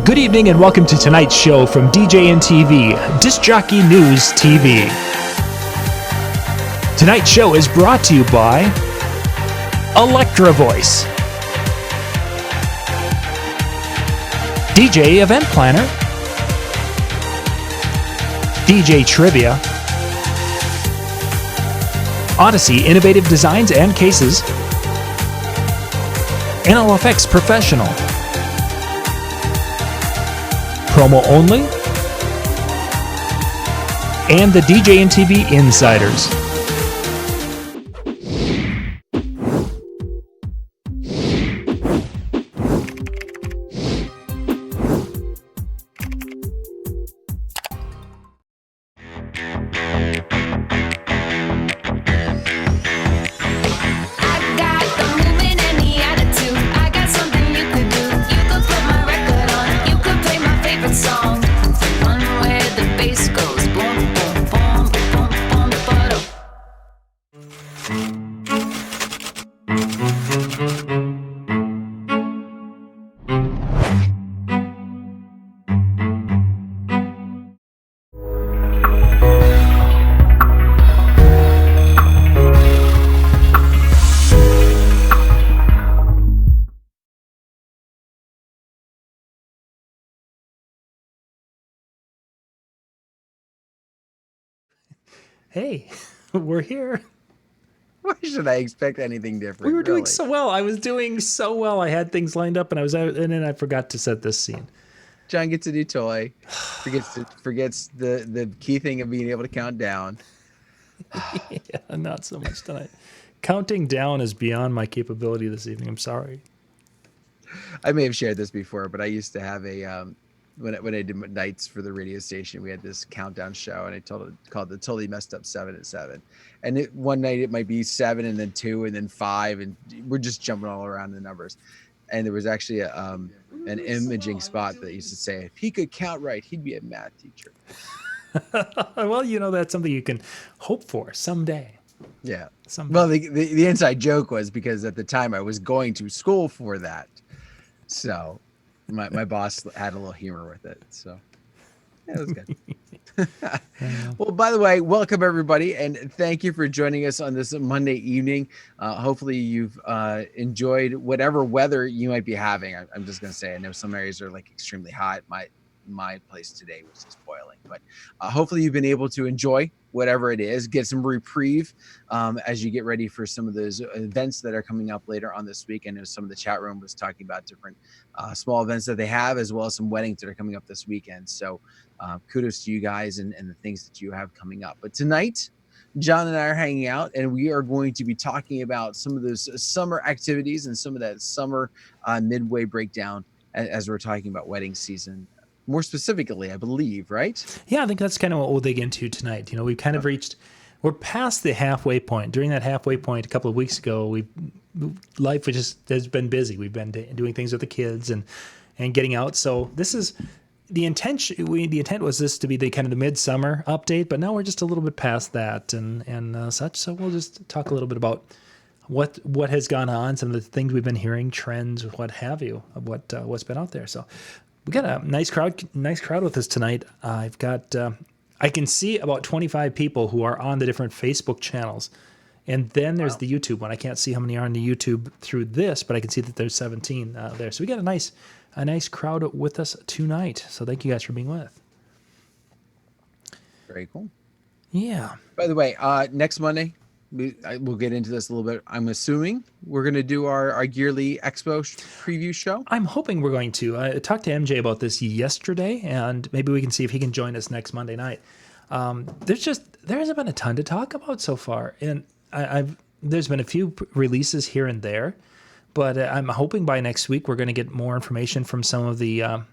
Good evening and welcome to tonight's show from DJNTV, Disc Jockey News TV. Tonight's show is brought to you by Electra Voice, DJ Event Planner, DJ Trivia, Odyssey Innovative Designs and Cases, NLFX Professional, Promo Only, and the DJNTV Insiders. Hey, we're here. Why should I expect anything different? We were doing so well. I was doing so well. I had things lined up, and I was out, and then I forgot to set this scene. John gets a new toy. Forgets the key thing of being able to count down. Yeah, not so much tonight. Counting down is beyond my capability this evening. I'm sorry. I may have shared this before, but I used to have a when I did nights for the radio station, we had this countdown show, and I called the Totally Messed Up 7 at 7. And one night it might be 7 and then 2 and then 5, and we're just jumping all around the numbers. And there was actually an imaging spot that used to say, if he could count right, he'd be a math teacher. Well, you know, that's something you can hope for someday. Yeah. Someday. Well, the inside joke was because at the time I was going to school for that. So my boss had a little humor with it. So yeah, it was good. Well, by the way, welcome everybody, and thank you for joining us on this Monday evening. Hopefully you've enjoyed whatever weather you might be having. I'm just going to say, I know some areas are like extremely hot. My place today was just boiling, but hopefully you've been able to enjoy whatever it is, get some reprieve as you get ready for some of those events that are coming up later on this week. I know some of the chat room was talking about different small events that they have, as well as some weddings that are coming up this weekend. So kudos to you guys and the things that you have coming up. But tonight, John and I are hanging out, and we are going to be talking about some of those summer activities and some of that summer midway breakdown as we're talking about wedding season. More specifically, I believe, right? Yeah, I think that's kind of what we'll dig into tonight. You know, we've kind of we're past the halfway point. During that halfway point a couple of weeks ago, life has been busy. We've been doing things with the kids and getting out. So this is the intent. The intent was this to be the kind of the midsummer update, but now we're just a little bit past that and such. So we'll just talk a little bit about what has gone on, some of the things we've been hearing, trends, what have you, of what's been out there. So we got a nice crowd with us tonight. I've got, I can see about 25 people who are on the different Facebook channels. And then there's the YouTube one. I can't see how many are on the YouTube through this, but I can see that there's 17 there. So we got a nice crowd with us tonight. So thank you guys for being with. Very cool. Yeah. By the way, next Monday, we'll get into this a little bit. I'm assuming we're going to do our yearly expo preview show. I'm hoping we're going to. I talked to MJ about this yesterday, and maybe we can see if he can join us next Monday night. There hasn't been a ton to talk about so far, and there's been a few releases here and there, but I'm hoping by next week we're going to get more information from some of the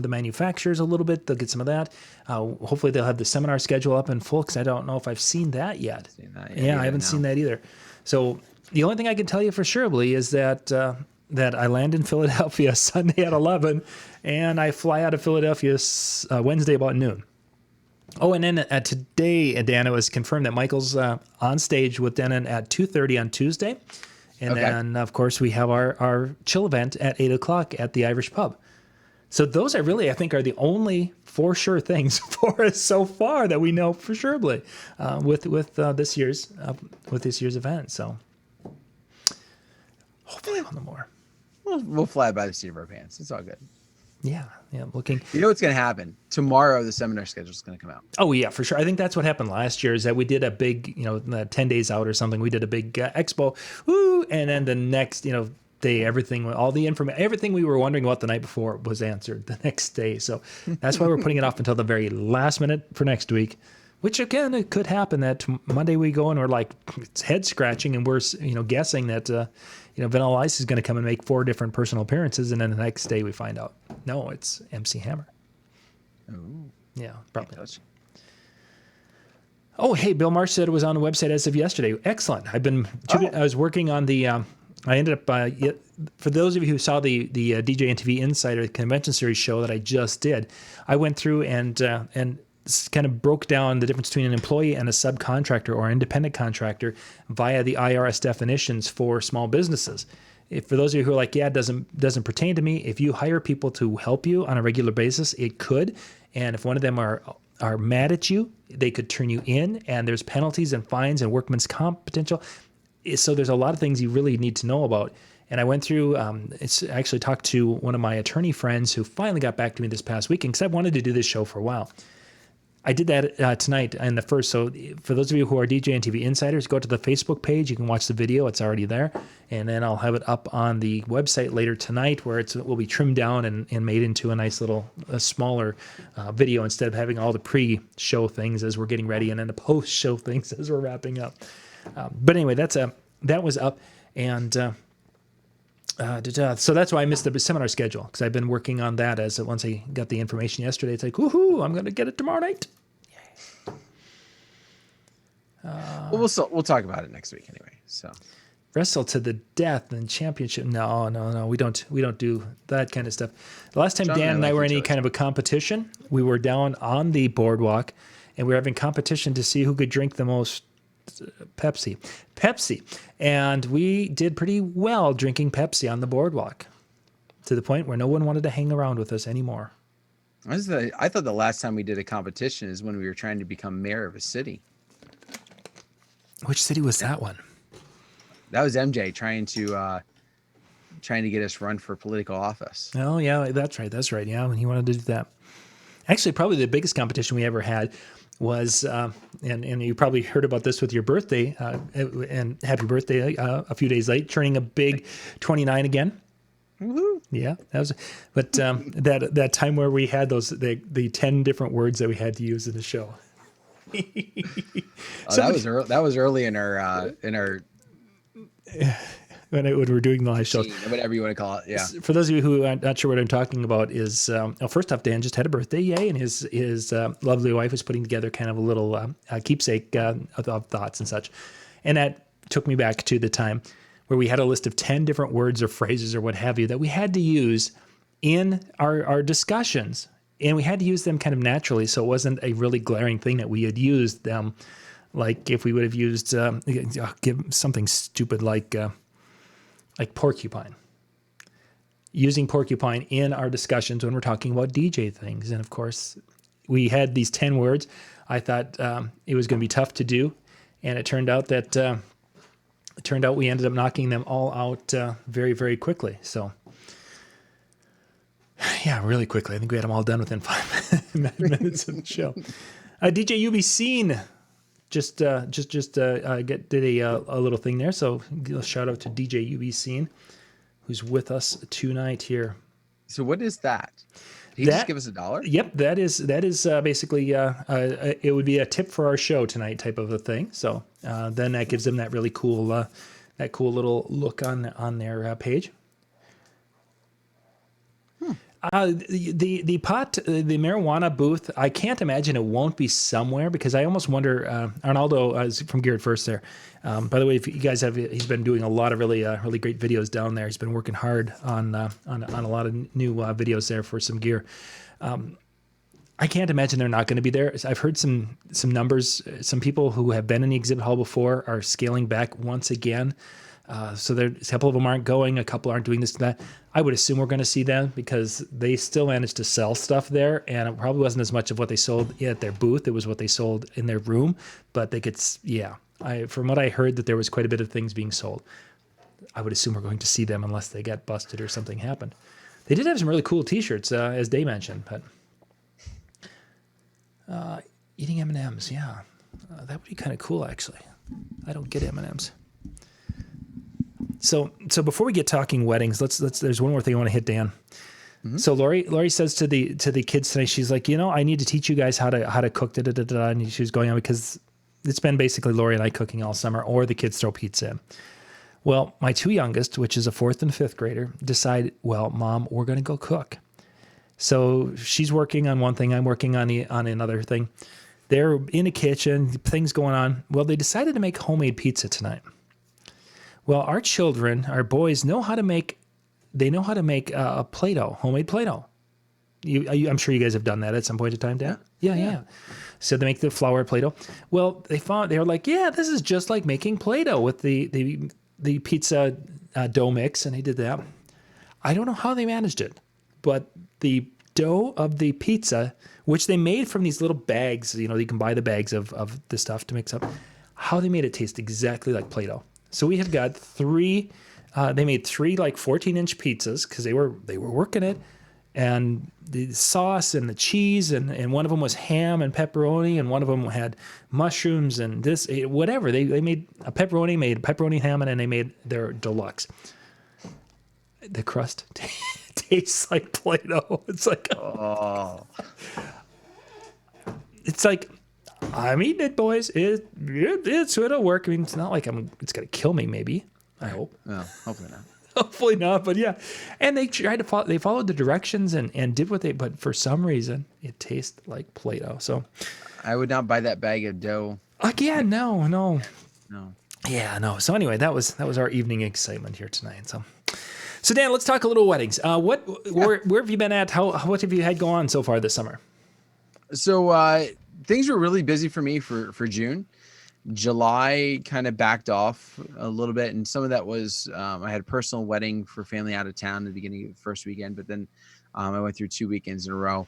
manufacturers a little bit. They'll get some of that. Hopefully they'll have the seminar schedule up in full, because I don't know if I've seen that yet. Yeah, I haven't seen that either. So the only thing I can tell you for surely is that I land in Philadelphia Sunday at 11, and I fly out of Philadelphia Wednesday about noon. Oh, and then today, Dan, it was confirmed that Michael's on stage with Denon at 2:30 on Tuesday. And then, of course, we have our chill event at 8 o'clock at the Irish Pub. So those are really, I think, are the only for sure things for us so far that we know for surely with this year's event. So hopefully we'll know more. We'll fly by the seat of our pants. It's all good. Yeah, looking. You know what's going to happen? Tomorrow, the seminar schedule is going to come out. Oh, yeah, for sure. I think that's what happened last year, is that we did a big, 10 days out or something. We did a big expo, and then the next, day, everything we were wondering about the night before was answered the next day. So that's why we're putting it off until the very last minute for next week, which, again, it could happen that Monday we go and we're like, it's head scratching, and we're, guessing that, Vanilla Ice is going to come and make 4 different personal appearances, and then the next day we find out, no, it's MC Hammer. Oh, yeah, probably does. Oh, hey, Bill Marsh said it was on the website as of yesterday. Excellent. I was working on the. I ended up. For those of you who saw the DJNTV Insider Convention Series show that I just did, I went through and kind of broke down the difference between an employee and a subcontractor or independent contractor via the IRS definitions for small businesses. For those of you who are like, yeah, it doesn't pertain to me, if you hire people to help you on a regular basis, it could. And if one of them are mad at you, they could turn you in, and there's penalties and fines and workman's comp potential. So there's a lot of things you really need to know about. And I went through, it's actually talked to one of my attorney friends who finally got back to me this past weekend, because I've wanted to do this show for a while. I did that tonight in the first. So for those of you who are DJNTV insiders, go to the Facebook page. You can watch the video. It's already there. And then I'll have it up on the website later tonight, where it will be trimmed down and made into a nice little, smaller video, instead of having all the pre-show things as we're getting ready and then the post-show things as we're wrapping up. But anyway, that was up. And so that's why I missed the seminar schedule, because I've been working on that once I got the information yesterday. It's like, woohoo, I'm going to get it tomorrow night. Well, we'll talk about it next week anyway. So wrestle to the death and championship. No, we don't do that kind of stuff. The last time Dan and I were in any kind of a competition, we were down on the boardwalk, and we were having competition to see who could drink the most Pepsi, and we did pretty well drinking Pepsi on the boardwalk, to the point where no one wanted to hang around with us anymore. I thought the last time we did a competition is when we were trying to become mayor of a city. Which city was that one? That was MJ trying to get us run for political office. Oh yeah, that's right. Yeah, when he wanted to do that. Actually, probably the biggest competition we ever had was, and you probably heard about this with your birthday, and happy birthday a few days late, turning a big 29 again. Woo-hoo. Yeah, that was. But that time where we had the 10 different words that we had to use in the show. That was early in our when we were doing the live shows, whatever you want to call it. Yeah. For those of you who are not sure what I'm talking about, is first off, Dan just had a birthday, yay, and his lovely wife was putting together kind of a little keepsake of thoughts and such, and that took me back to the time where we had a list of 10 different words or phrases or what have you that we had to use in our discussions. And we had to use them kind of naturally, so it wasn't a really glaring thing that we had used them. Like if we would have used give something stupid like porcupine. Using porcupine in our discussions when we're talking about DJ things. And of course, we had these 10 words. I thought it was going to be tough to do, and it turned out we ended up knocking them all out very, very quickly. So. Yeah, really quickly. I think we had them all done within 5 minutes of the show. DJ UB Scene just did a little thing there. So a shout out to DJ UB Scene, who's with us tonight here. So what is that? Did he just give us $1? Yep, that is basically it would be a tip for our show tonight type of a thing. So then that gives them that really cool little look on their page. The marijuana booth, I can't imagine it won't be somewhere, because I almost wonder, Arnaldo is from Geared First there. By the way, if you guys he's been doing a lot of really great videos down there. He's been working hard on a lot of new videos there for some gear. I can't imagine they're not going to be there. I've heard some numbers. Some people who have been in the exhibit hall before are scaling back once again. So a couple of them aren't going, a couple aren't doing this and that. I would assume we're going to see them, because they still managed to sell stuff there, and it probably wasn't as much of what they sold at their booth. It was what they sold in their room, but they could, from what I heard, that there was quite a bit of things being sold. I would assume we're going to see them unless they get busted or something happened. They did have some really cool t-shirts, as Day mentioned, but eating M&Ms, yeah, that would be kind of cool, actually. I don't get M&Ms. So before we get talking weddings, let's there's one more thing I want to hit, Dan. Mm-hmm. So Lori says to the kids tonight, she's like, I need to teach you guys how to cook, and she was going on, because it's been basically Lori and I cooking all summer, or the kids throw pizza in. Well, my two youngest, which is a 4th and 5th grader, decide, well, Mom, we're going to go cook. So she's working on one thing, I'm working on another thing. They're in the kitchen, things going on. Well, they decided to make homemade pizza tonight. Well, our children, our boys, know how to make a Play-Doh, homemade Play-Doh. I'm sure you guys have done that at some point in time, Dan? Yeah. So they make the flour Play-Doh. Well, they were like, yeah, this is just like making Play-Doh with the pizza dough mix, and they did that. I don't know how they managed it, but the dough of the pizza, which they made from these little bags, you can buy the bags of the stuff to mix up, how they made it taste exactly like Play-Doh. So we have got they made 3 like 14-inch pizzas, because they were working it, and the sauce and the cheese, and one of them was ham and pepperoni, and one of them had mushrooms and whatever. They made a pepperoni ham, and then they made their deluxe. The crust tastes like Play-Doh. It's like, it's like, I'm eating it, boys. It'll work. I mean, it's not like it's going to kill me, maybe. I hope. Well, hopefully not. Hopefully not, but yeah. And they tried to follow, they followed the directions and did but for some reason, it tastes like Play-Doh. So I would not buy that bag of dough. Again, no. Yeah, no. So anyway, that was our evening excitement here tonight. So Dan, let's talk a little weddings. Where have you been at? What have you had go on so far this summer? So things were really busy for me for June. July kind of backed off a little bit, and some of that was I had a personal wedding for family out of town at the beginning of the first weekend, but then I went through 2 weekends in a row,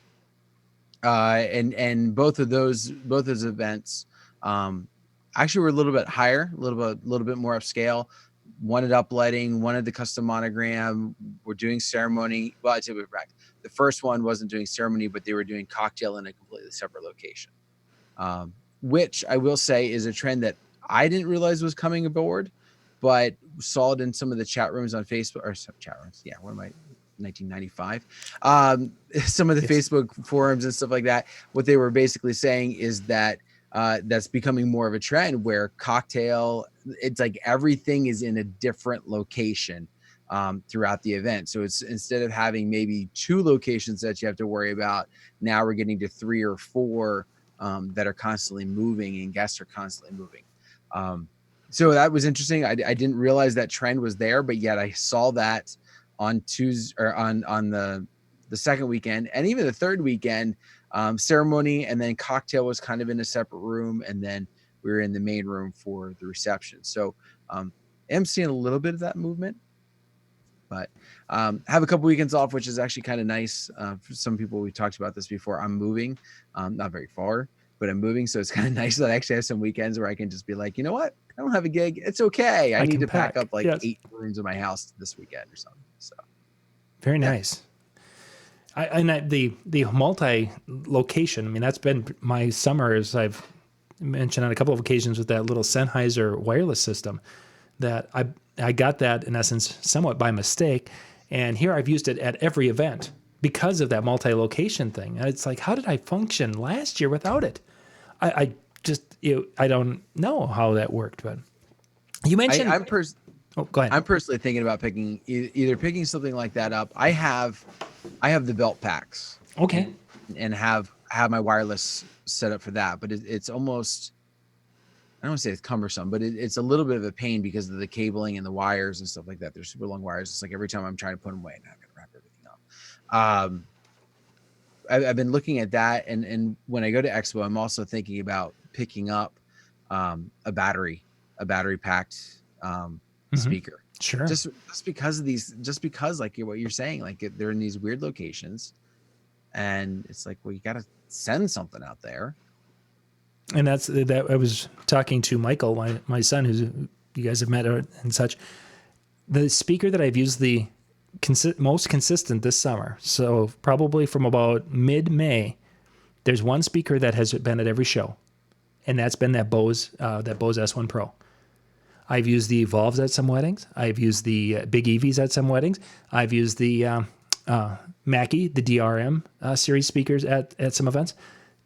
and both of those events actually were a little bit higher, a little bit more upscale. One had uplighting, one had the custom monogram. We're doing ceremony. Well, I'd say we're back. The first one wasn't doing ceremony, but they were doing cocktail in a completely separate location. Which I will say is a trend that I didn't realize was coming aboard, but saw it in some of the chat rooms on Facebook, or some chat rooms. Yeah, what am I, 1995? Some of the Facebook forums and stuff like that. What they were basically saying is that that's becoming more of a trend where cocktail, it's like everything is in a different location throughout the event. So it's, instead of having maybe 2 locations that you have to worry about, now we're getting to 3 or 4 that are constantly moving, and guests are constantly moving. So that was interesting. I didn't realize that trend was there, but yet I saw that on Tuesday, or on the second weekend, and even the third weekend. Ceremony and then cocktail was kind of in a separate room, and then we were in the main room for the reception. So I'm seeing a little bit of that movement, but have a couple weekends off, which is actually kind of nice. For some people, we talked about this before. I'm moving, not very far, but I'm moving. So it's kind of nice that I actually have some weekends where I can just be like, you know what? I don't have a gig. It's okay. I need to pack up like 8 rooms in my house this weekend or something. So very nice. The multi-location, I mean, that's been my summer, as I've mentioned on a couple of occasions, with that little Sennheiser wireless system, that I got that in essence somewhat by mistake. And here I've used it at every event because of that multi-location thing. And it's like, how did I function last year without it? I just, I don't know how that worked, but you mentioned. Oh, go ahead. I'm personally thinking about picking either picking something like that up. I have the belt packs. Okay. And have my wireless set up for that, but it's almost, I don't want to say it's cumbersome, but it's a little bit of a pain because of the cabling and the wires and stuff like that. They're super long wires. It's like every time I'm trying to put them away, now I've got to wrap everything up. I've been looking at that, and when I go to Expo, I'm also thinking about picking up a battery packed speaker. Sure. Just because like what you're saying, like they're in these weird locations, and it's like, well, you got to send something out there. And that's that. I was talking to Michael, my son, who's you guys have met and such. The speaker that I've used the most consistent this summer, so probably from about mid-May, there's one speaker that has been at every show, and that's been that Bose S1 Pro. I've used the Evolves at some weddings. I've used the Big Eevees at some weddings. I've used the Mackie, the DRM series speakers at some events.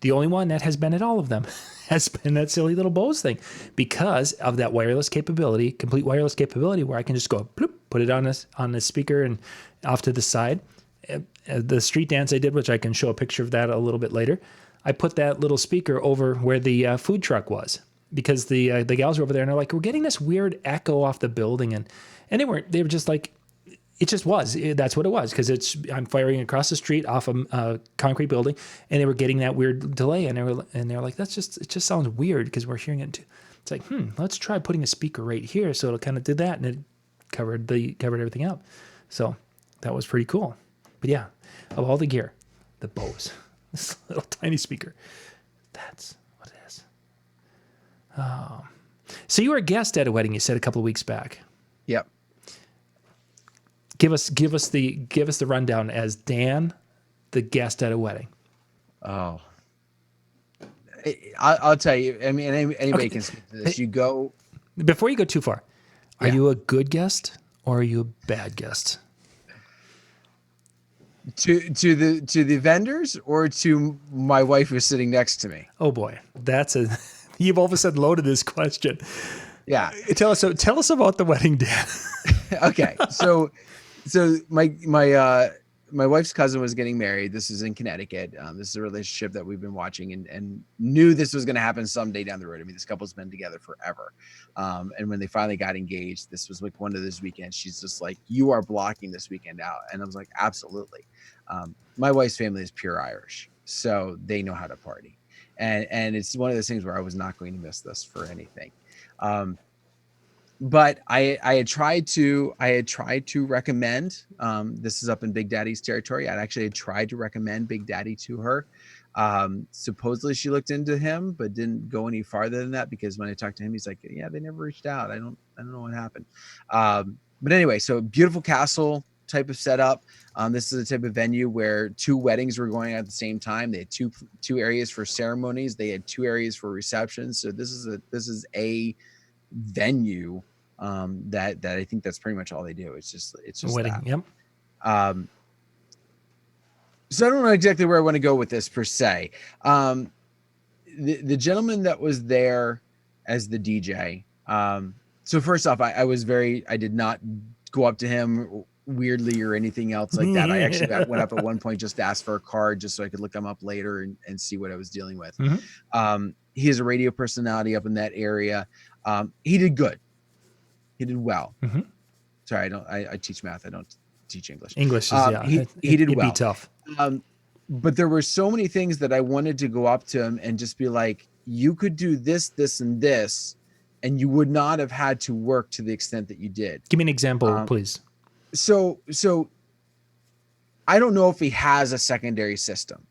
The only one that has been at all of them has been that silly little Bose thing because of that wireless capability, complete wireless capability, where I can just go bloop, put it on this speaker and off to the side. The street dance I did, which I can show a picture of that a little bit later, I put that little speaker over where the food truck was because the gals were over there and they're like, we're getting this weird echo off the building, and they were just like, it just was. That's what it was, because I'm firing across the street off a concrete building, and they were getting that weird delay, and they're like, it just sounds weird because we're hearing it. It's like, let's try putting a speaker right here, so it'll kind of do that, and it covered everything up. So that was pretty cool. But yeah, of all the gear, the Bose, this little tiny speaker, that's what it is. So you were a guest at a wedding, you said a couple of weeks back. Yep. Give us the rundown as Dan, the guest at a wedding. Oh, I'll tell you. I mean, anybody can speak to this. You go before you go too far. Are you a good guest or are you a bad guest? To the vendors or to my wife who's sitting next to me? Oh boy, you've all of a sudden loaded this question. Yeah, tell us about the wedding, Dan. Okay, so my wife's cousin was getting married. This is in Connecticut. This is a relationship that we've been watching and knew this was going to happen someday down the road. I mean, this couple's been together forever. And when they finally got engaged, this was like one of those weekends. She's just like, you are blocking this weekend out. And I was like, absolutely. My wife's family is pure Irish, so they know how to party. And it's one of those things where I was not going to miss this for anything. But I had tried to recommend, this is up in Big Daddy's territory. I actually had tried to recommend Big Daddy to her. Supposedly she looked into him, but didn't go any farther than that, because when I talked to him, he's like, yeah, they never reached out. I don't know what happened. But anyway, so beautiful castle type of setup. This is a type of venue where 2 weddings were going on at the same time. They had two areas for ceremonies. They had 2 areas for receptions. So this is a venue that I think that's pretty much all they do. It's just a wedding. That. Yep. So I don't know exactly where I want to go with this per se. The gentleman that was there as the DJ. So first off, I did not go up to him weirdly or anything else like that. I actually went up at one point just to ask for a card just so I could look him up later and see what I was dealing with. Mm-hmm. He is a radio personality up in that area. He did good. He did well. Mm-hmm. Sorry, I teach math. I don't teach English. English is, he did well. It'd be tough. But there were so many things that I wanted to go up to him and just be like, you could do this, this, and this, and you would not have had to work to the extent that you did. Give me an example, please. So I don't know if he has a secondary system.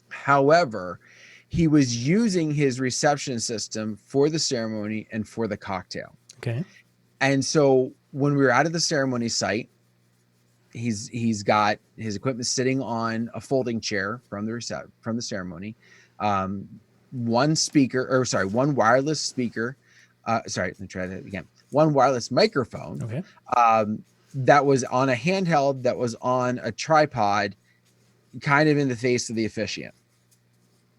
However, he was using his reception system for the ceremony and for the cocktail. Okay. And so when we were out of the ceremony site, he's got his equipment sitting on a folding chair from the ceremony. One wireless speaker. Sorry, let me try that again. One wireless microphone. Okay. that was on a handheld that was on a tripod, kind of in the face of the officiant.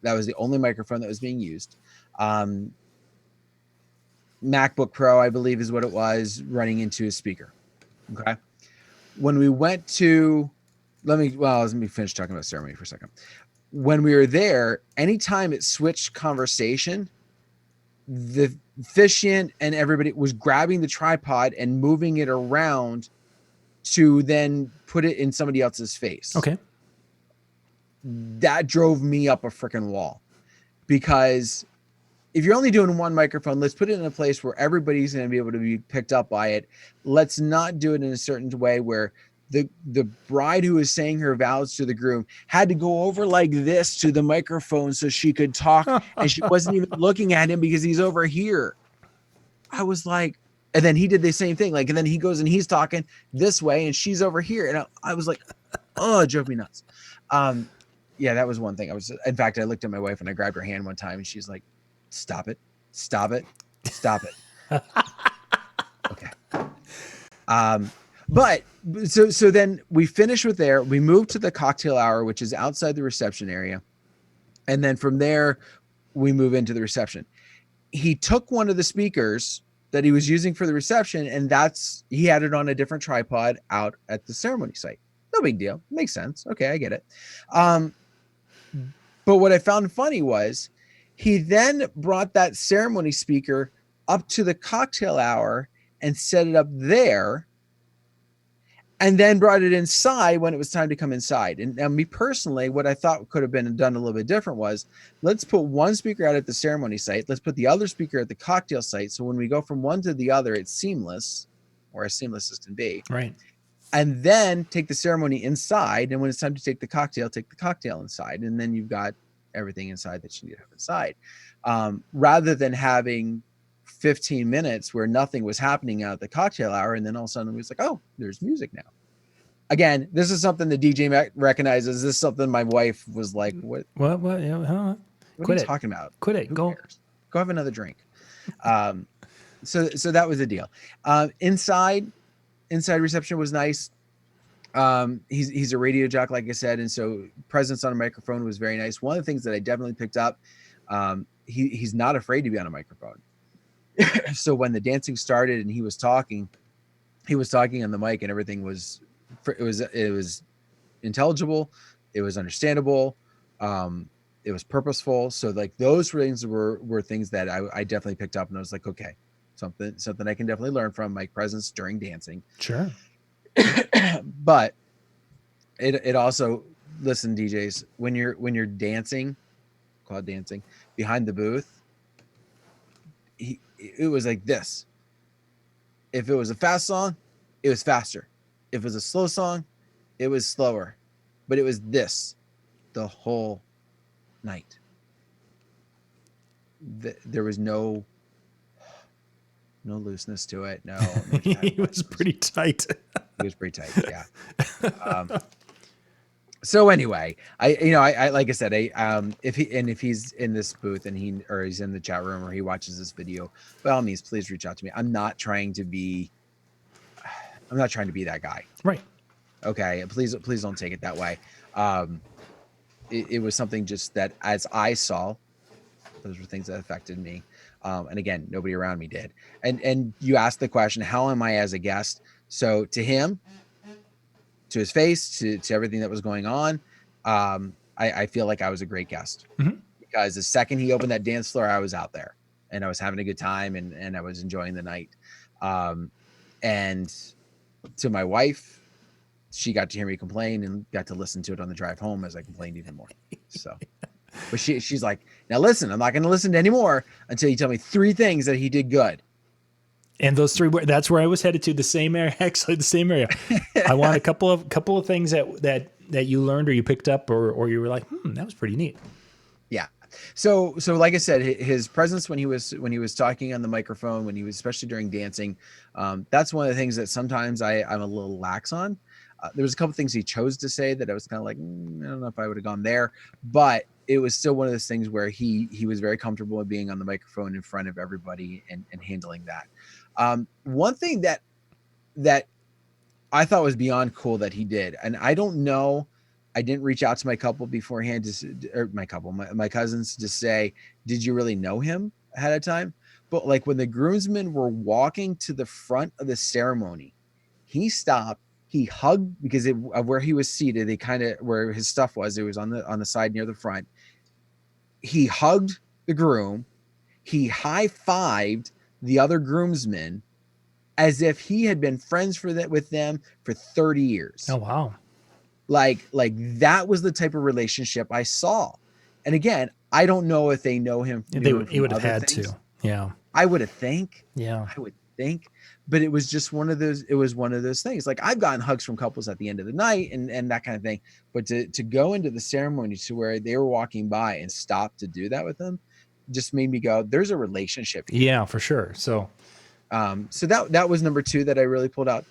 That was the only microphone that was being used. MacBook Pro, I believe, is what it was, running into a speaker. Okay. When we went to, let me finish talking about ceremony for a second. When we were there, anytime it switched conversation, the officiant and everybody was grabbing the tripod and moving it around to then put it in somebody else's face. Okay. That drove me up a freaking wall, because if you're only doing one microphone, let's put it in a place where everybody's going to be able to be picked up by it. Let's not do it in a certain way where the bride who was saying her vows to the groom had to go over like this to the microphone so she could talk, and she wasn't even looking at him because he's over here. I was like, and then he did the same thing. Like, and then he goes and he's talking this way and she's over here. And I was like, oh, it drove me nuts. Yeah, that was one thing. In fact, I looked at my wife and I grabbed her hand one time and she's like, stop it. Okay. But so then we finished with there. We moved to the cocktail hour, which is outside the reception area. And then from there, we move into the reception. He took one of the speakers that he was using for the reception, and he had it on a different tripod out at the ceremony site. No big deal. Makes sense. Okay, I get it. But what I found funny was he then brought that ceremony speaker up to the cocktail hour and set it up there, and then brought it inside when it was time to come inside. And now, me personally, what I thought could have been done a little bit different was, let's put one speaker out at the ceremony site. Let's put the other speaker at the cocktail site. So when we go from one to the other, it's seamless, or as seamless as can be. Right. And then take the ceremony inside. And when it's time to take the cocktail inside. And then you've got everything inside that you need to have inside. Rather than having 15 minutes where nothing was happening out at the cocktail hour, and then all of a sudden it was like, oh, there's music now. Again, this is something the DJ recognizes. This is something my wife was like, what What are you talking about? Quit it. Who Go cares? Go have another drink. So that was the deal. Inside reception was nice. He's a radio jock, like I said, and so presence on a microphone was very nice. One of the things that I definitely picked up, he's not afraid to be on a microphone. So when the dancing started and he was talking on the mic, and everything was intelligible, it was understandable, it was purposeful. So like those things were things that I definitely picked up, and I was like, okay, something I can definitely learn from mic presence during dancing. Sure. But it also, listen, DJs, when you're dancing, called dancing behind the booth, it was like this. If it was a fast song, it was faster. If it was a slow song, it was slower. But it was this the whole night. There was no looseness to it. No, It was pretty tight. It was pretty tight. Yeah. So anyway, I like I said, if he's in this booth and he's in the chat room or he watches this video, by all means, please reach out to me. I'm not trying to be that guy. Right. Okay. Please don't take it that way. It was something just that, as I saw, those were things that affected me. And again, nobody around me did. And you asked the question, how am I as a guest? So to him, to his face, to everything that was going on, I feel like I was a great guest. Mm-hmm. Because the second he opened that dance floor, I was out there and I was having a good time and I was enjoying the night. And to my wife, she got to hear me complain and got to listen to it on the drive home as I complained even more. So, but she's like, now listen, I'm not going to listen to any more until you tell me 3 things that he did good. And those 3, that's where I was headed to, the same area, actually the same area. I want a couple of things that you learned or you picked up or you were like, that was pretty neat. Yeah. So like I said, his presence when he was talking on the microphone, when he was, especially during dancing, that's one of the things that sometimes I'm a little lax on. There was a couple things he chose to say that I was kind of like, I don't know if I would have gone there, but it was still one of those things where he was very comfortable with being on the microphone in front of everybody and handling that. One thing that I thought was beyond cool that he did. And I don't know, I didn't reach out to my couple beforehand, or my cousins, to say, did you really know him ahead of time? But like when the groomsmen were walking to the front of the ceremony, he stopped, he hugged, because of where he was seated, they kind of, where his stuff was, it was on the side near the front. He hugged the groom, he high-fived the other groomsmen as if he had been friends with them for 30 years. Oh, wow. Like that was the type of relationship I saw. And again, I don't know if they know him. He would have had things. to. Yeah. I would think. Yeah. I would think. But it was just one of those, it was one of those things. Like I've gotten hugs from couples at the end of the night and that kind of thing. But to go into the ceremony to where they were walking by and stop to do that with them just made me go, there's a relationship here. Yeah, for sure. So so that was number 2 that I really pulled out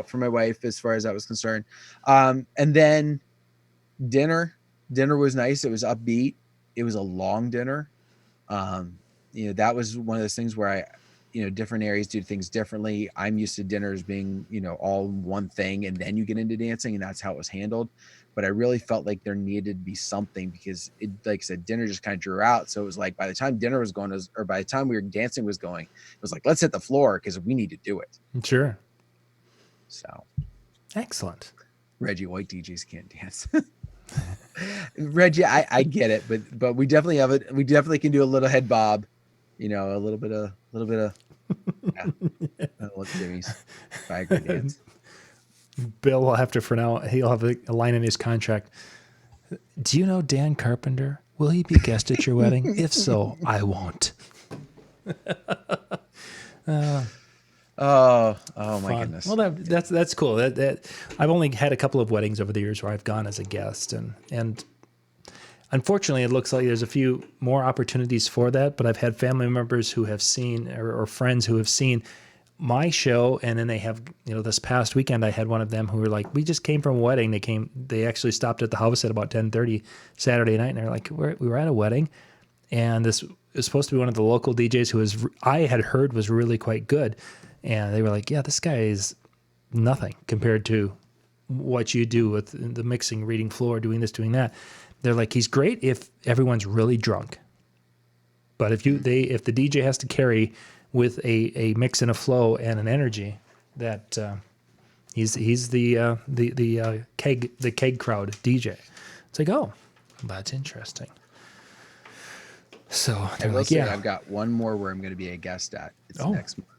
for my wife as far as that was concerned. And then dinner was nice. It was upbeat. It was a long dinner. That was one of those things where different areas do things differently. I'm used to dinners being, all one thing, and then you get into dancing, and that's how it was handled. But I really felt like there needed to be something, because it, like I said, dinner just kind of drew out. So it was like, by the time dinner was going, or by the time we were dancing was going, it was like, let's hit the floor because we need to do it. Sure. So excellent. Reggie, white DJs can't dance. Reggie, I get it, but we definitely have it. We definitely can do a little head bob, a little bit of yeah. What's Jimmy's Viagra dance? Bill will have to, for now, he'll have a line in his contract. Do you know Dan Carpenter? Will he be a guest at your wedding? If so, I won't. Oh my goodness. Well, that's cool. That I've only had a couple of weddings over the years where I've gone as a guest, and unfortunately, it looks like there's a few more opportunities for that. But I've had family members who have seen, or friends who have seen my show, and then they have, this past weekend I had one of them who were like, we just came from a wedding. They actually stopped at the house at about 10:30 Saturday night, and they're like, we were at a wedding, and this is supposed to be one of the local DJs who I had heard was really quite good. And they were like, yeah, this guy is nothing compared to what you do with the mixing, reading floor, doing this, doing that. They're like, he's great if everyone's really drunk. But if the DJ has to carry with a mix and a flow and an energy, that he's the keg crowd DJ. It's like, oh, that's interesting. So they're like, yeah, I've got one more where I'm going to be a guest at. It's next month.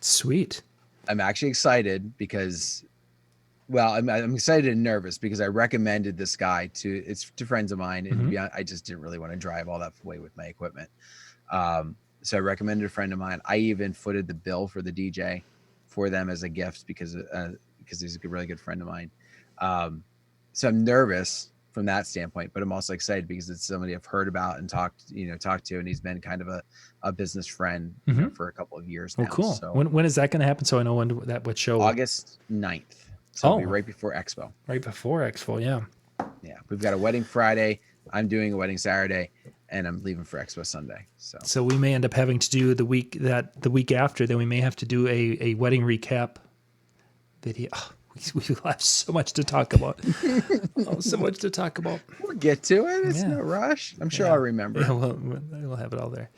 Sweet. I'm actually excited because, well, I'm excited and nervous because I recommended this guy to friends of mine, and I just didn't really want to drive all that way with my equipment. So I recommended a friend of mine. I even footed the bill for the DJ for them as a gift because he's a really good friend of mine. So I'm nervous from that standpoint, but I'm also excited because it's somebody I've heard about and talked to, and he's been kind of a business friend for a couple of years now. Oh, cool. So when is that going to happen? So I know what show? August 9th. So it'll be right before Expo. Right before Expo, yeah. Yeah, we've got a wedding Friday. I'm doing a wedding Saturday, and I'm leaving for Expo Sunday. So we may end up having to do the week after. Then we may have to do a wedding recap video. Oh, we will have so much to talk about. So much to talk about. We'll get to it. It's no rush. I'm sure I'll remember. Yeah, we'll have it all there.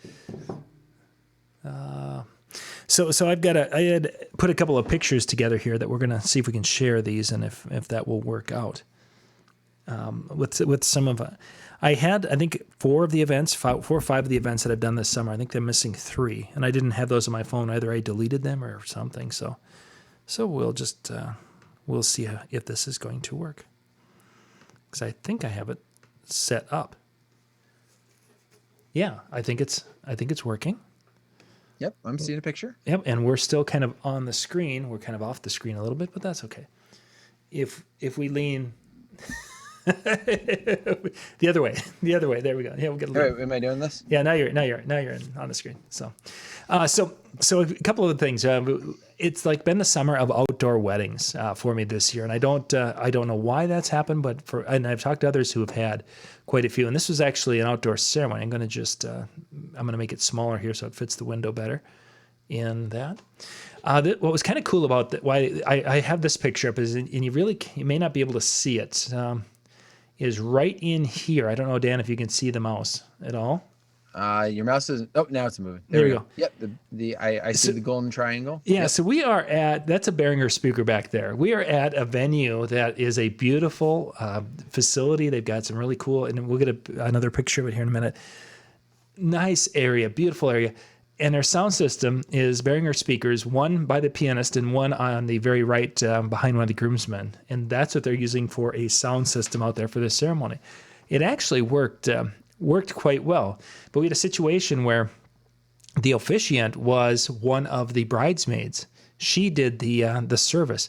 So I had put a couple of pictures together here that we're going to see if we can share these, and if that will work out. With some of I had, I think, 4 or 5 of the events that I've done this summer. I think they're missing 3, and I didn't have those on my phone. Either I deleted them or something. So we'll just we'll see if this is going to work, because I think I have it set up. Yeah, I think it's working. Yep, I'm seeing a picture. Yep, and we're still kind of on the screen. We're kind of off the screen a little bit, but that's okay. If we lean the other way. There we go. Yeah, we'll get a little. Wait, am I doing this? Yeah, now you're on the screen. So a couple of things. It's like been the summer of outdoor weddings for me this year, and I don't know why that's happened, but and I've talked to others who have had quite a few, and this was actually an outdoor ceremony. I'm going to make it smaller here so it fits the window better, in that. What was kind of cool about that, why I have this picture up is, and you may not be able to see it, is right in here. I don't know, Dan, if you can see the mouse at all. Your mouse is. Oh, now it's moving. There we go. Yep. I see the golden triangle. Yeah. Yep. So we are that's a Behringer speaker back there. We are at a venue that is a beautiful facility. They've got some really cool, and we'll get another picture of it here in a minute. Nice area, beautiful area. And their sound system is Behringer speakers, one by the pianist and one on the very right behind one of the groomsmen. And that's what they're using for a sound system out there for this ceremony. It actually worked quite well. But we had a situation where the officiant was one of the bridesmaids. She did the service.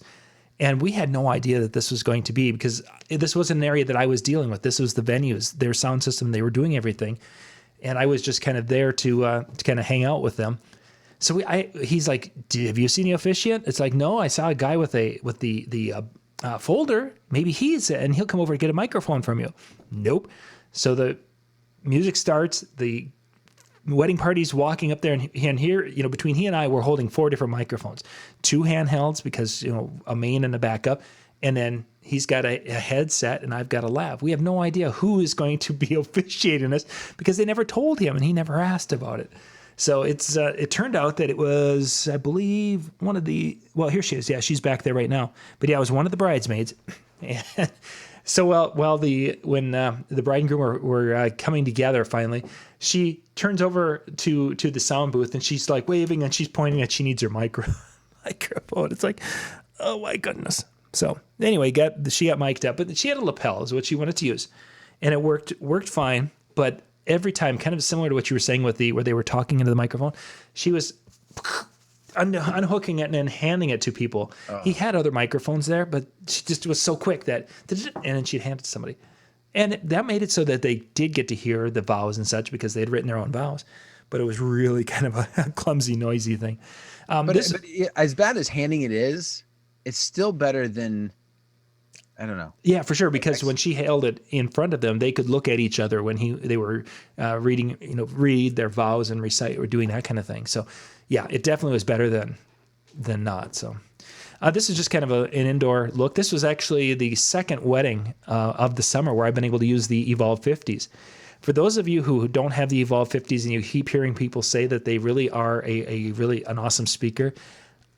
And we had no idea that this was going to be, because this wasn't an area that I was dealing with. This was the venues, their sound system. They were doing everything. And I was just kind of there to kind of hang out with them. So he's like, "Have you seen the officiant?" It's like, "No, I saw a guy with the folder. Maybe and he'll come over and get a microphone from you." Nope. So the music starts. The wedding party's walking up there, and here, between he and I, we're holding 4 different microphones, 2 handhelds because a main and a backup, and then he's got a headset and I've got a lav. We have no idea who is going to be officiating this because they never told him and he never asked about it. So it turned out that it was, I believe, one of the, well, here she is. Yeah, she's back there right now. But yeah, it was one of the bridesmaids. And so when the bride and groom were coming together finally, she turns over to the sound booth and she's like waving and she's pointing that she needs her microphone. It's like, oh my goodness. So anyway, she got mic'd up, but she had a lapel is what she wanted to use, and it worked fine. But every time, kind of similar to what you were saying with where they were talking into the microphone, she was unhooking it and then handing it to people. Oh. He had other microphones there, but she just was so quick that, and then she'd hand it to somebody, and that made it so that they did get to hear the vows and such because they had written their own vows. But it was really kind of a clumsy, noisy thing. But as bad as handing it is, it's still better than, I don't know. Yeah, for sure. Because when she held it in front of them, they could look at each other when they were read their vows and recite or doing that kind of thing. So, yeah, it definitely was better than not. So, this is just kind of an indoor look. This was actually the second wedding of the summer where I've been able to use the Evolve 50s. For those of you who don't have the Evolve 50s and you keep hearing people say that they really are an awesome speaker,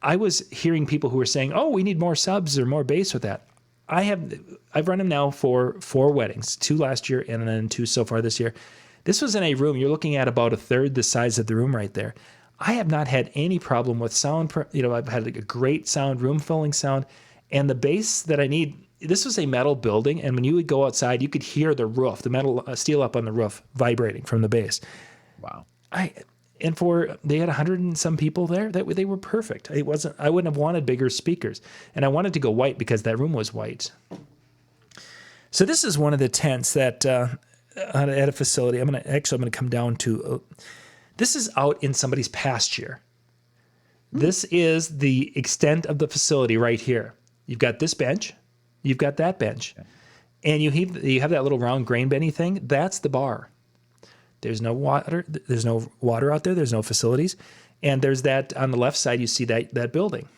I was hearing people who were saying, "Oh, we need more subs or more bass with that." I've run them now for 4 weddings, 2 last year and then 2 so far this year. This was in a room. You're looking at about a third the size of the room right there. I have not had any problem with sound. I've had a great sound, room filling sound, and the bass that I need. This was a metal building, and when you would go outside, you could hear the roof, the metal steel up on the roof, vibrating from the bass. Wow. They had 100 and some people there. They were perfect. I wouldn't have wanted bigger speakers, and I wanted to go white because that room was white. So this is one of the tents that at a facility. I'm gonna come down to. This is out in somebody's pasture. This is the extent of the facility right here. You've got this bench, you've got that bench, and you have that little round grain benny thing. That's the bar. There's no water. There's no water out there. There's no facilities. And there's that on the left side, you see that building.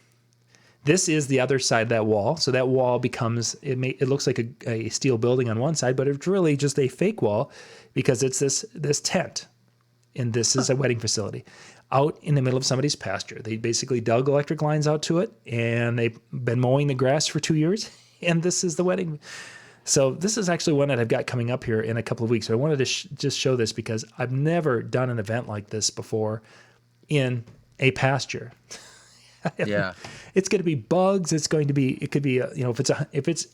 This is the other side of that wall. So that wall becomes, it looks like a steel building on one side, but it's really just a fake wall because it's this tent. And this is a wedding facility out in the middle of somebody's pasture. They basically dug electric lines out to it, and they've been mowing the grass for 2 years. And this is the wedding. So this is actually one that I've got coming up here in a couple of weeks. So I wanted to just show this because I've never done an event like this before in a pasture. Yeah. It's going to be bugs. It could be, if it's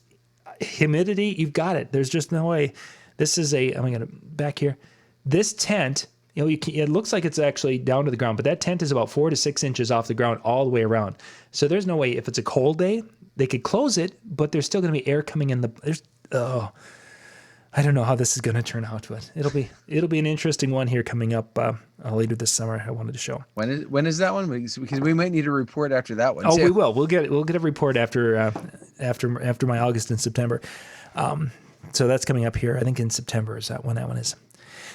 humidity, you've got it. There's just no way. This is I'm going to back here. This tent, it looks like it's actually down to the ground, but that tent is about 4 to 6 inches off the ground all the way around. So there's no way if it's a cold day, they could close it, but there's still going to be air coming in I don't know how this is going to turn out, but it'll be an interesting one here coming up later this summer. I wanted to show. When is that one? Because we might need a report after that one. Oh, too. we will. We'll get a report after my August and September. So that's coming up here. I think in September is when that one is.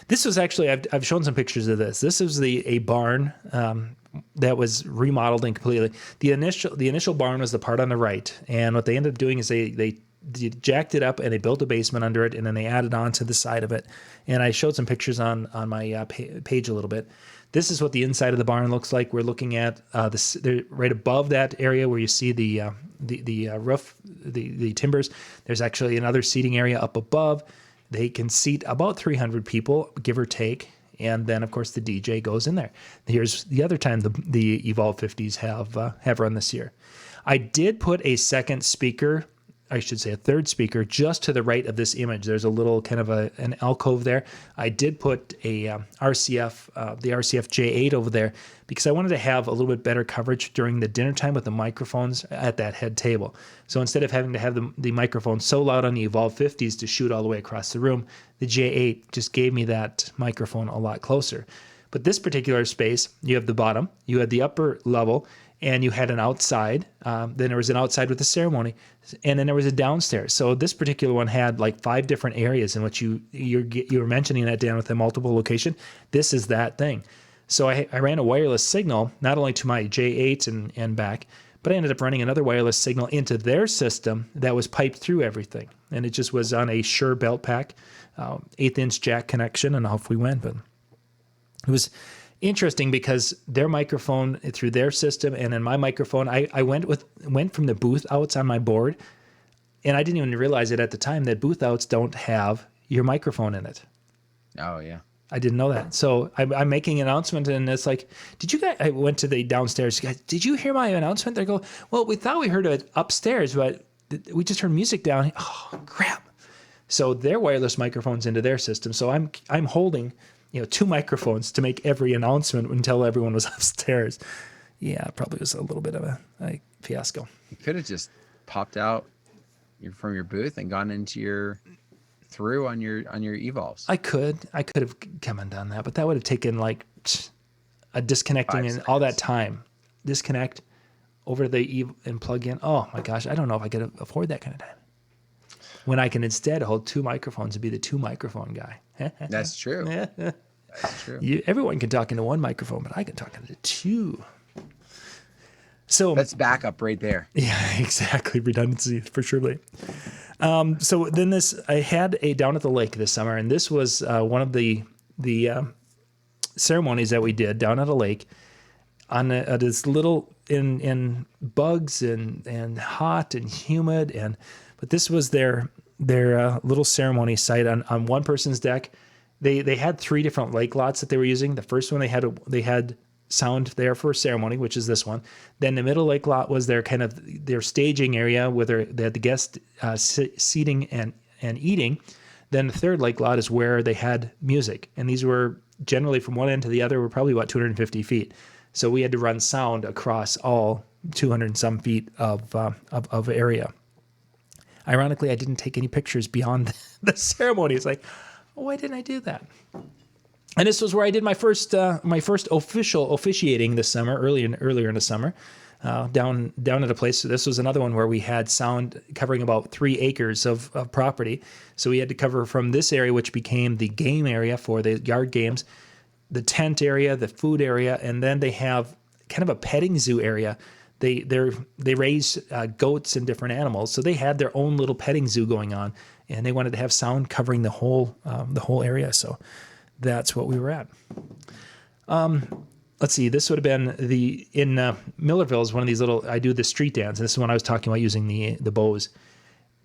This was actually I've shown some pictures of this. This is a barn that was remodeled and completely. The initial barn was the part on the right, and what they ended up doing is they jacked it up and they built a basement under it, and then they added on to the side of it. And I showed some pictures on my page a little bit. This is what the inside of the barn looks like. We're looking at right above that area where you see the roof, the timbers. There's actually another seating area up above. They can seat about 300 people, give or take. And then, of course, the DJ goes in there. Here's the other time the Evolve 50s have run this year. I did put a second speaker, I should say a third speaker, just to the right of this image. There's a little kind of an alcove there. I did put a the RCF J8 over there because I wanted to have a little bit better coverage during the dinner time with the microphones at that head table. So instead of having to have the microphone so loud on the Evolve 50s to shoot all the way across the room, the J8 just gave me that microphone a lot closer. But this particular space, you have the bottom, you had the upper level, and you had an outside. Then there was an outside with the ceremony, and then there was a downstairs. So this particular one had like 5 different areas in which you were mentioning that, Dan, with the multiple location. This is that thing. So I ran a wireless signal not only to my J8 and back, but I ended up running another wireless signal into their system that was piped through everything, and it just was on a Shure belt pack, 1/8-inch jack connection, and off we went. But it was interesting because their microphone through their system, and then my microphone, I went from the booth outs on my board, and I didn't even realize it at the time that booth outs don't have your microphone in it. Oh yeah, I didn't know that. So I'm making an announcement, and it's like, did you guys? I went to the downstairs. Guys, did you hear my announcement? They go, well, we thought we heard it upstairs, but we just heard music down. Oh crap! So their wireless microphones into their system. So I'm holding 2 microphones to make every announcement until everyone was upstairs. Yeah, it probably was a little bit of a fiasco. you could have just popped out from your booth and gone into through on your Evolves. I could have come and done that, but that would have taken like a disconnecting and 5 all that seconds. time. Disconnect over the and plug in. Oh my gosh, I don't know if I could afford that kind of time. When I can instead hold 2 microphones and be the 2 microphone guy. That's true. That's true. Everyone can talk into 1 microphone, but I can talk into 2. So That's backup right there. yeah, exactly. Redundancy for surely. So then I had a down at the lake this summer, and this was one of the ceremonies that we did down at a lake on this little in bugs and hot and humid, but this was their little ceremony site on one person's deck. They had 3 different lake lots that they were using. The first one they had sound there for a ceremony, which is this one. Then the middle lake lot was their staging area where they had the guest seating and eating. Then the third lake lot is where they had music, and these were generally from one end to the other were probably about 250 feet. So we had to run sound across all 200 and some feet of area. Ironically, I didn't take any pictures beyond the ceremony. It's like, why didn't I do that? And this was where I did my first official officiating this summer, earlier in the summer, down at a place. So this was another one where we had sound covering about 3 acres of property. So we had to cover from this area, which became the game area for the yard games, the tent area, the food area, and then they have kind of a petting zoo area. They raise goats and different animals, so they had their own little petting zoo going on, and they wanted to have sound covering the whole area. So that's what we were at. Let's see. This would have been in Millerville is one of these little. I do the street dance, and this is when I was talking about using the bows.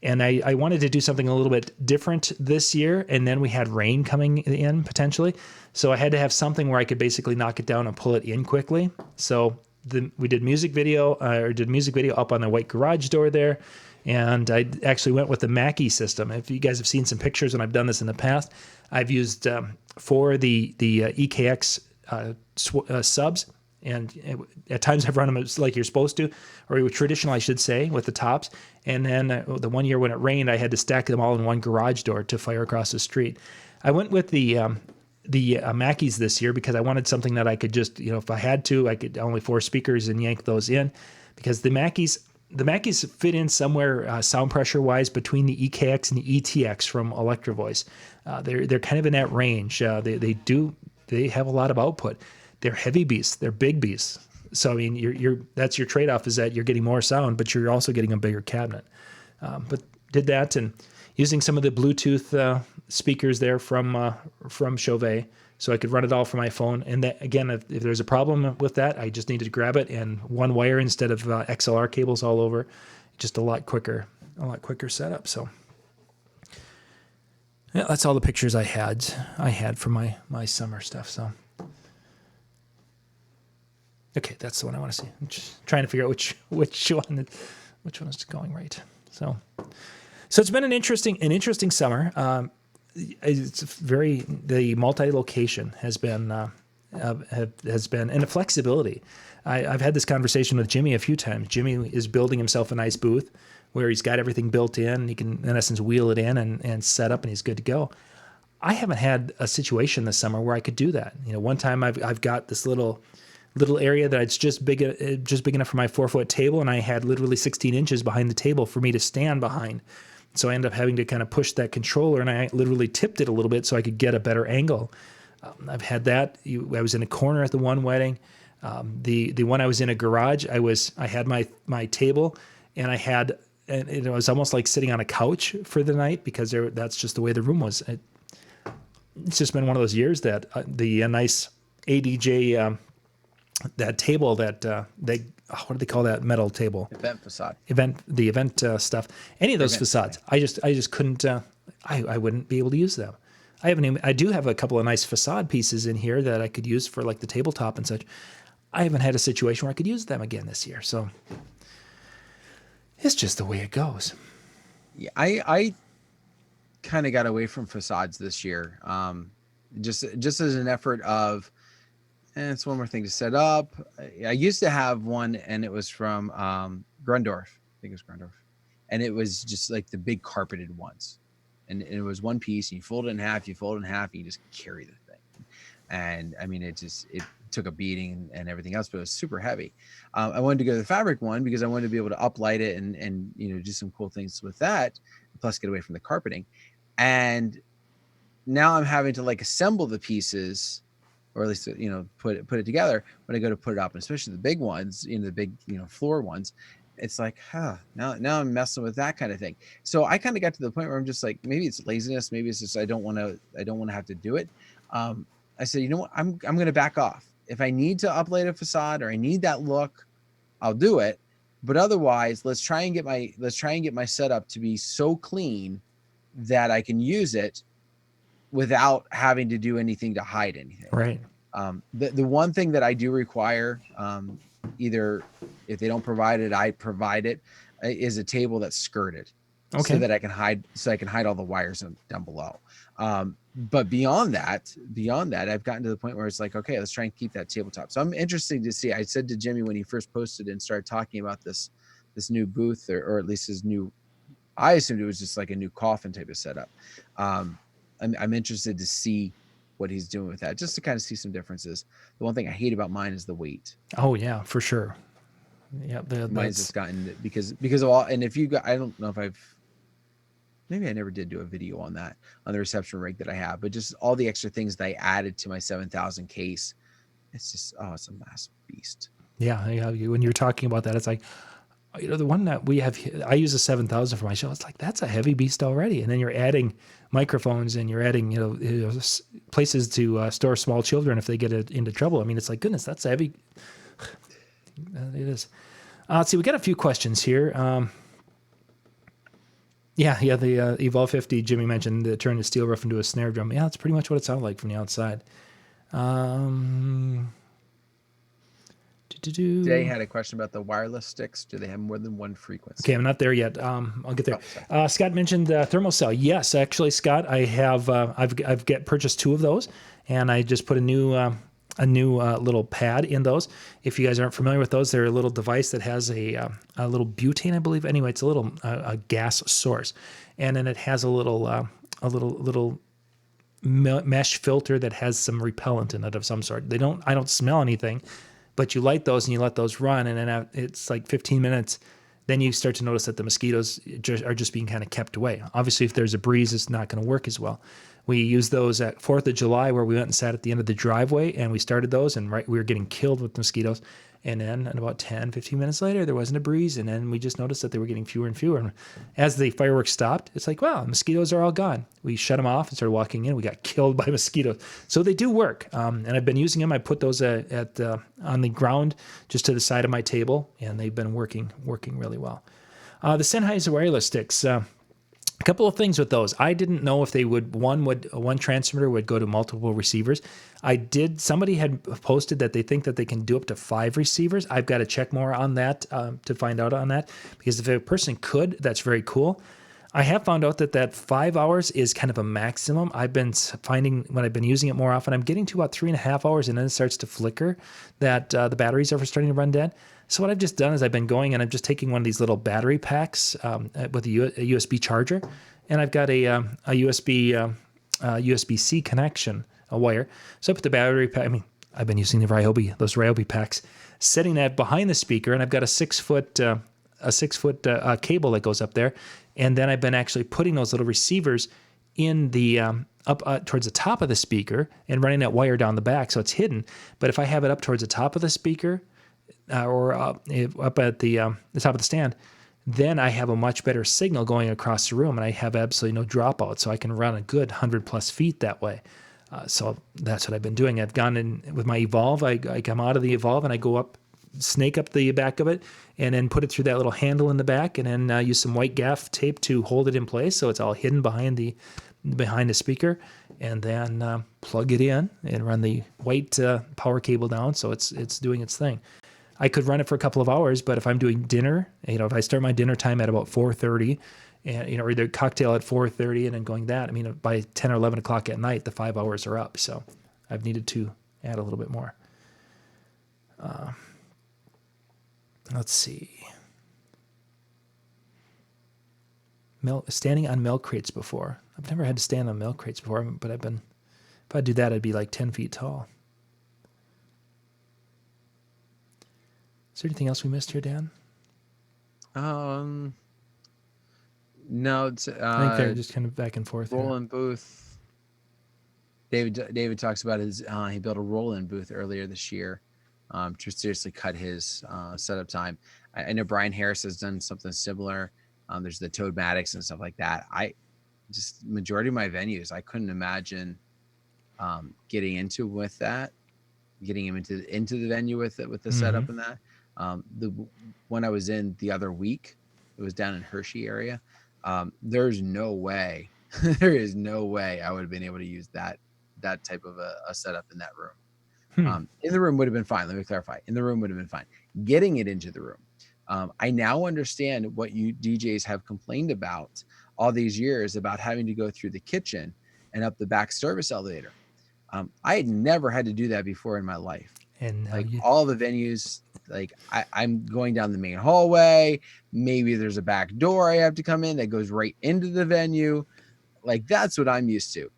And I wanted to do something a little bit different this year, and then we had rain coming in potentially, so I had to have something where I could basically knock it down and pull it in quickly. So we did music video up on the white garage door there, and I actually went with the Mackie system. If you guys have seen some pictures, and I've done this in the past, I've used for the EKX subs, and at times I've run them like you're supposed to, or traditional, I should say, with the tops. And then the one year when it rained, I had to stack them all in one garage door to fire across the street. I went with the Mackies this year because I wanted something that I could just, if I had to, I could only 4 speakers and yank those in, because the Mackies fit in somewhere sound pressure wise between the EKX and the ETX from Electro Voice. They're kind of in that range. They have a lot of output. they're heavy beasts. They're big beasts. So I mean, that's your trade-off, is that you're getting more sound, but you're also getting a bigger cabinet. But did that, and using some of the Bluetooth speakers there from Chauvet, so I could run it all from my phone. And that, again, if there's a problem with that, I just needed to grab it and one wire instead of XLR cables all over. Just a lot quicker setup. So yeah, that's all the pictures I had for my summer stuff. So okay, that's the one I want to see. I'm just trying to figure out which one is going right. So it's been an interesting summer. The multi-location has been and the flexibility. I've had this conversation with Jimmy a few times. Jimmy is building himself a nice booth where he's got everything built in, and he can, in essence, wheel it in and set up, and he's good to go. I haven't had a situation this summer where I could do that. One time I've got this little area that it's just big enough for my 4-foot table, and I had literally 16 inches behind the table for me to stand behind. So I ended up having to kind of push that controller, and I literally tipped it a little bit so I could get a better angle. I've had that. I was in a corner at the one wedding. The one I was in a garage, I had my table, and it was almost like sitting on a couch for the night, because that's just the way the room was. It's just been one of those years that the nice ADJ that table that what do they call that metal table? Event facade. The event stuff. Any of those facades, I just couldn't. I wouldn't be able to use them. I do have a couple of nice facade pieces in here that I could use for like the tabletop and such. I haven't had a situation where I could use them again this year. So it's just the way it goes. Yeah, I kind of got away from facades this year. Just as an effort of, it's one more thing to set up. I used to have one, and it was from Grundorf. I think it was Grundorf. And it was just like the big carpeted ones. And it was one piece, and you fold it in half, and you just carry the thing. And I mean, it took a beating and everything else, but it was super heavy. I wanted to go to the fabric one because I wanted to be able to uplight it and do some cool things with that, plus get away from the carpeting. And now I'm having to like assemble the pieces, or at least put it together when I go to put it up, and especially the big ones, the big floor ones. It's like, now I'm messing with that kind of thing. So I kind of got to the point where I'm just like, maybe it's laziness, maybe it's just I don't want to have to do it. I said, you know what, I'm going to back off. If I need to uplight a facade or I need that look, I'll do it. But otherwise, let's try and get my setup to be so clean that I can use it without having to do anything to hide anything. Right. The one thing that I do require, either if they don't provide it, I provide it, is a table that's skirted. Okay. So that I can hide all the wires down below. But beyond that, I've gotten to the point where it's like, okay, let's try and keep that tabletop. So I'm interested to see. I said to Jimmy when he first posted and started talking about this new booth, or at least his new, I assumed it was just like a new coffin type of setup. I'm interested to see what he's doing with that, just to kind of see some differences. The one thing I hate about mine is the weight. Oh yeah, for sure. Yeah, mine's just gotten because of all. And if you got, I don't know if maybe I never did do a video on that, on the reception rig that I have, but just all the extra things that I added to my 7,000 case. It's just, it's a massive beast. Yeah. When you're talking about that, it's like, the one that we have, I use a 7,000 for my show. It's like, that's a heavy beast already. And then you're adding microphones, and you're adding, places to store small children if they get into trouble. I mean, it's like, goodness, that's heavy. It is. Let's see, we got a few questions here. The Evolve 50, Jimmy mentioned, the turn the steel roof into a snare drum. Yeah, that's pretty much what it sounded like from the outside. Jay had a question about the wireless sticks. Do they have more than one frequency? Okay, I'm not there yet. I'll get there. Scott mentioned thermocell. Yes, actually, Scott, I have. I've purchased 2 of those, and I just put a new little pad in those. If you guys aren't familiar with those, they're a little device that has a little butane, I believe. Anyway, it's a little a gas source, and then it has a little mesh filter that has some repellent in it of some sort. I don't smell anything, but you light those and you let those run, and then it's like 15 minutes. Then you start to notice that the mosquitoes are just being kind of kept away. Obviously, if there's a breeze, it's not going to work as well. We used those at 4th of July where we went and sat at the end of the driveway and we started those and we were getting killed with mosquitoes. And then about 10, 15 minutes later, there wasn't a breeze. And then we just noticed that they were getting fewer and fewer. And as the fireworks stopped, it's like, wow, mosquitoes are all gone. We shut them off and started walking in. We got killed by mosquitoes. So they do work. And I've been using them. I put those on the ground just to the side of my table, and they've been working really well. The Sennheiser wireless sticks. A couple of things with those. I didn't know if they would, one transmitter would go to multiple receivers. Somebody had posted that they think that they can do up to 5 receivers. I've got to check more on that to find out on that, because if a person could, that's very cool. I have found out that 5 hours is kind of a maximum. I've been finding when I've been using it more often, I'm getting to about 3.5 hours and then it starts to flicker that the batteries are starting to run dead. So what I've just done is I've been going and I'm just taking one of these little battery packs with a USB charger, and I've got a USB-C connection, a wire. So I put the battery pack. I mean, I've been using those Ryobi packs, setting that behind the speaker, and I've got a 6-foot cable that goes up there, and then I've been actually putting those little receivers in the up towards the top of the speaker and running that wire down the back so it's hidden. But if I have it up towards the top of the speaker, or up at the top of the stand, then I have a much better signal going across the room, and I have absolutely no dropout, so I can run a good 100+ feet that way. So that's what I've been doing. I've gone in with my Evolve. I come out of the Evolve and I go up, snake up the back of it, and then put it through that little handle in the back, and then use some white gaff tape to hold it in place so it's all hidden behind the speaker, and then plug it in and run the white power cable down so it's doing its thing. I could run it for a couple of hours, but if I'm doing dinner, if I start my dinner time at about 4:30, and or either cocktail at 4:30 and then going that, by 10 or 11 o'clock at night, the 5 hours are up. So I've needed to add a little bit more. Let's see. Standing on milk crates before. I've never had to stand on milk crates before, but if I do that, I'd be like 10 feet tall. Is there anything else we missed here, Dan? No, it's I think they're just kind of back and forth. Roll-in booth. David talks about his he built a roll-in booth earlier this year to seriously cut his setup time. I know Brian Harris has done something similar. There's the Toadmatics and stuff like that. Majority of my venues, I couldn't imagine getting him into the venue with the setup and that. The one I was in the other week, it was down in Hershey area. There's no way, there is no way I would have been able to use that type of a setup in that room. In the room would have been fine. Let me clarify. In the room would have been fine. Getting it into the room. I now understand what you DJs have complained about all these years about having to go through the kitchen and up the back service elevator. I had never had to do that before in my life. And all the venues, I'm going down the main hallway. Maybe there's a back door I have to come in that goes right into the venue. That's what I'm used to.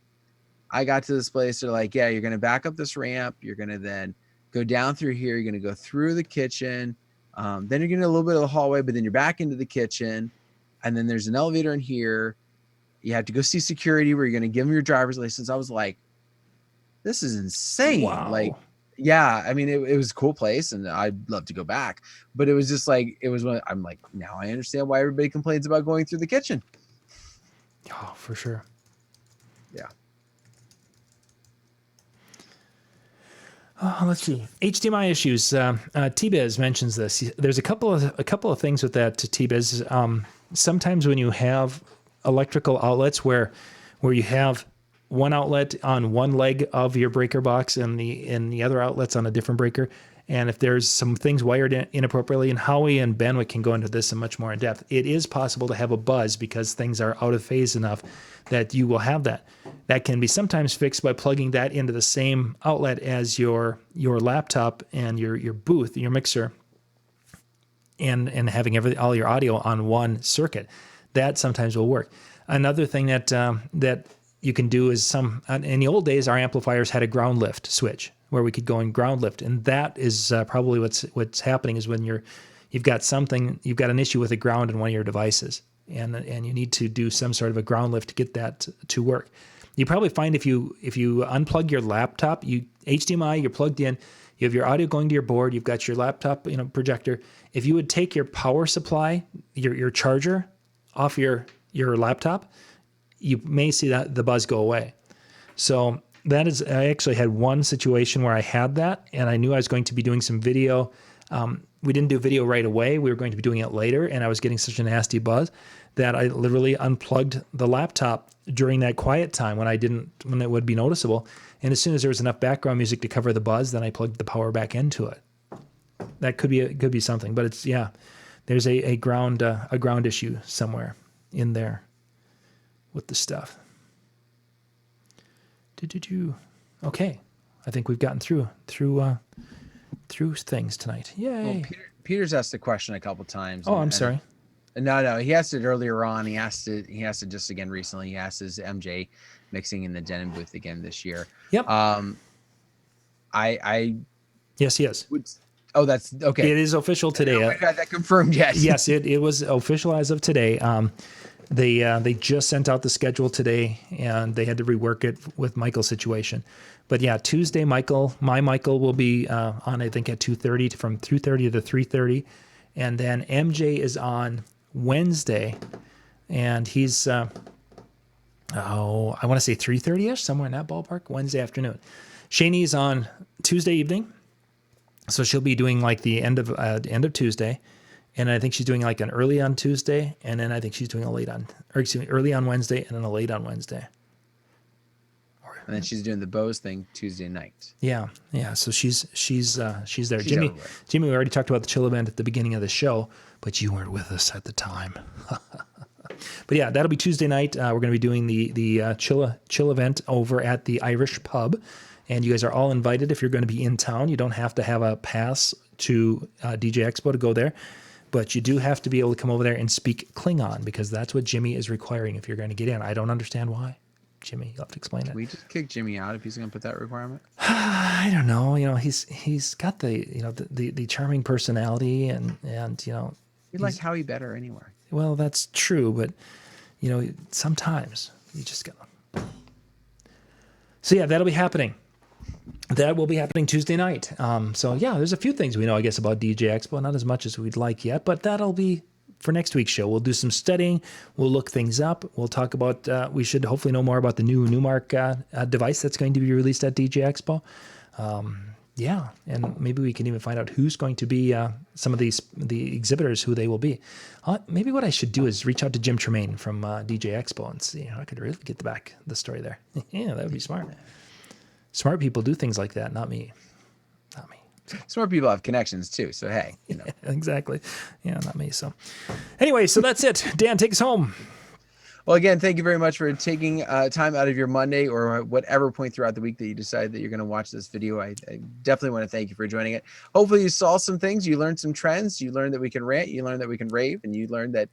I got to this place. They're like, yeah, you're going to back up this ramp. You're going to then go down through here. You're going to go through the kitchen. Then you're going to a little bit of the hallway, but then you're back into the kitchen. And then there's an elevator in here. You have to go see security where you're going to give them your driver's license. I was like, this is insane. Wow. Yeah, it was a cool place and I'd love to go back, but it was just I'm like, now I understand why everybody complains about going through the kitchen. Oh, for sure. Yeah. Let's see. HDMI issues. T-Biz mentions this. There's a couple of things with that to T-Biz. Sometimes when you have electrical outlets where you have one outlet on one leg of your breaker box and the other outlets on a different breaker, and if there's some things wired inappropriately, and Howie and Benwick can go into this in much more in depth, it is possible to have a buzz because things are out of phase enough that you will have that. That can be sometimes fixed by plugging that into the same outlet as your laptop and your booth, your mixer, and having all your audio on one circuit. That sometimes will work. Another thing that you can do is in the old days, our amplifiers had a ground lift switch where we could go in ground lift. And that is probably what's happening is when you've got an issue with the ground in one of your devices and you need to do some sort of a ground lift to get that to work. You probably find if you unplug your laptop, you HDMI, you're plugged in, you have your audio going to your board, you've got your laptop, projector. If you would take your power supply, your charger off your laptop, you may see that the buzz go away. So that is, I actually had one situation where I had that, and I knew I was going to be doing some video. We didn't do video right away. We were going to be doing it later, and I was getting such a nasty buzz that I literally unplugged the laptop during that quiet time when it would be noticeable. And as soon as there was enough background music to cover the buzz, then I plugged the power back into it. That could be something, but it's, there's a ground issue somewhere in there with the stuff. Okay, I think we've gotten through things tonight. Yay! Well, Peter's asked the question a couple times. Oh, I'm sorry. No, he asked it earlier on. He asked it just again recently. He asked, is MJ mixing in the Denon booth again this year? Yep. Yes, he is. Oh, that's okay. It is official today. We got that confirmed yet? Yes, it was official as of today. They just sent out the schedule today, and they had to rework it with Michael's situation. But yeah, Tuesday, my Michael will be on, I think, at 2:30 from 2:30 to 3:30, and then MJ is on Wednesday, and he's I want to say 3:30ish, somewhere in that ballpark, Wednesday afternoon. Shanie's on Tuesday evening, so she'll be doing like the end of Tuesday. And I think she's doing like an early on Tuesday, and then I think she's doing early on Wednesday, and then a late on Wednesday. And then she's doing the Bose thing Tuesday night. Yeah. So she's there. She's Jimmy, we already talked about the chill event at the beginning of the show, but you weren't with us at the time. But yeah, that'll be Tuesday night. We're going to be doing the chill event over at the Irish Pub, and you guys are all invited if you're going to be in town. You don't have to have a pass to DJ Expo to go there. But you do have to be able to come over there and speak Klingon, because that's what Jimmy is requiring if you're going to get in. I don't understand why. Jimmy, you'll have to explain it. Can we just kick Jimmy out if he's going to put that requirement? I don't know. He's got the charming personality, and You like Howie better anywhere. Well, that's true, but sometimes you just gotta. So yeah, that'll be happening. That will be happening Tuesday night. So yeah, there's a few things we know, I guess, about DJ Expo. Not as much as we'd like yet, but that'll be for next week's show. We'll do some studying. We'll look things up. We'll talk about, we should hopefully know more about the new Newmark device that's going to be released at DJ Expo. Yeah, and maybe we can even find out who's going to be some of the exhibitors, who they will be. Maybe what I should do is reach out to Jim Tremaine from DJ Expo and see I could really get the story there. Yeah, that would be smart. Smart people do things like that, not me. Smart people have connections too, so hey. Exactly. Yeah, not me. So anyway, so that's it. Dan, take us home. Well, again, thank you very much for taking time out of your Monday or whatever point throughout the week that you decide that you're going to watch this video. I definitely want to thank you for joining it. Hopefully you saw some things, you learned some trends, you learned that we can rant, you learned that we can rave, and you learned that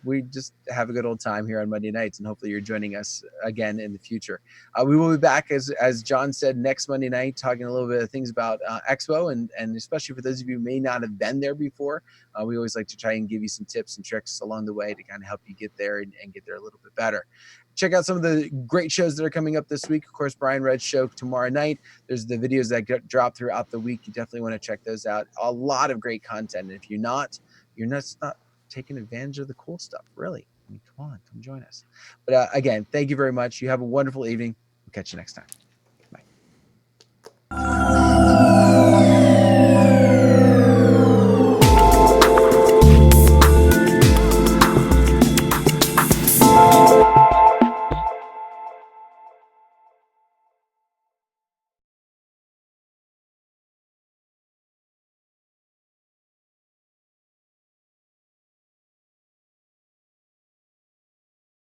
we just have a good old time here on Monday nights, and hopefully you're joining us again in the future. We will be back, as John said, next Monday night, talking a little bit of things about Expo, and especially for those of you who may not have been there before, we always like to try and give you some tips and tricks along the way to kind of help you get there and get there a little bit better. Check out some of the great shows that are coming up this week. Of course, Brian Red's show tomorrow night. There's the videos that get dropped throughout the week. You definitely want to check those out. A lot of great content. And if you're not taking advantage of the cool stuff, really. I mean, come join us. But again, thank you very much. You have a wonderful evening. We'll catch you next time.